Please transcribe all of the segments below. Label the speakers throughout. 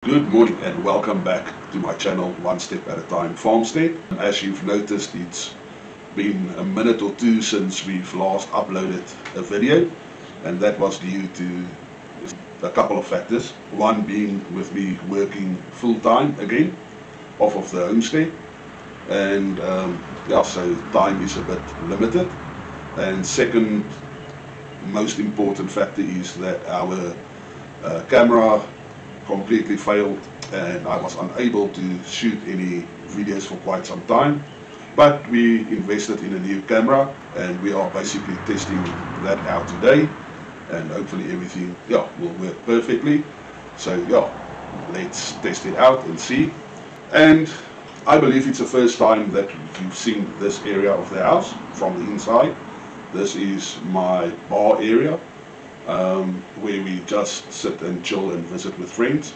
Speaker 1: Good morning and welcome back to my channel One Step at a Time Farmstead. As you've noticed, it's been a minute or two since we've last uploaded a video, and that was due to a couple of factors. One being with me working full-time again off of the homestead, and so time is a bit limited. And second most important factor is that our camera completely failed and I was unable to shoot any videos for quite some time, but we invested in a new camera and we are basically testing that out today, and hopefully everything will work perfectly. So let's test it out and see. And I believe it's the first time that you've seen this area of the house from the inside. This is my bar area, where we just sit and chill and visit with friends.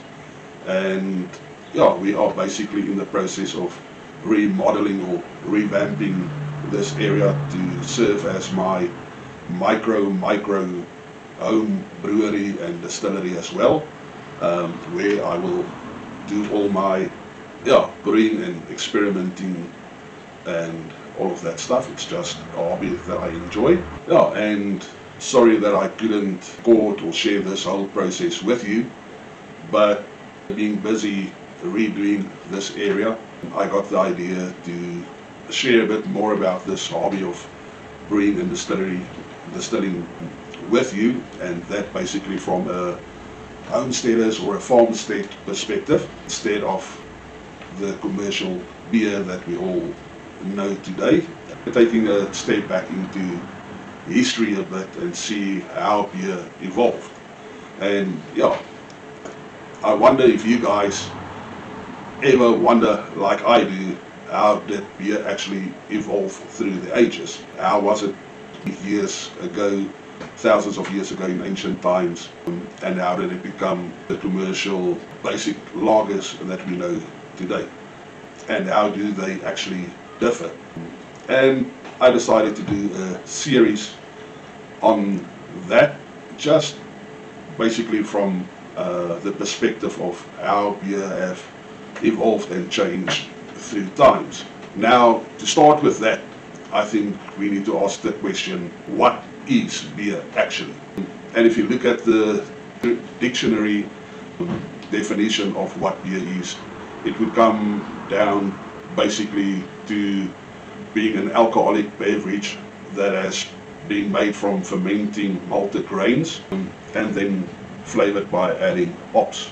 Speaker 1: And we are basically in the process of remodeling or revamping this area to serve as my micro home brewery and distillery as well, where I will do all my brewing and experimenting and all of that stuff. It's just a hobby that I enjoy. And sorry that I couldn't record or share this whole process with you, but being busy redoing this area, I got the idea to share a bit more about this hobby of brewing and distilling with you, and that basically from a homesteader's or a farmstead perspective, instead of the commercial beer that we all know today. Taking a step back into history a bit and see how beer evolved. And I wonder if you guys ever wonder, like I do, how did beer actually evolve through the ages? How was it years ago, thousands of years ago in ancient times, and how did it become the commercial basic lagers that we know today? And how do they actually differ? And I decided to do a series on that, just basically from the perspective of how beer have evolved and changed through times. Now, to start with that, I think we need to ask the question, what is beer actually? And if you look at the dictionary definition of what beer is, it would come down basically to being an alcoholic beverage that has been made from fermenting malted grains and then flavored by adding hops.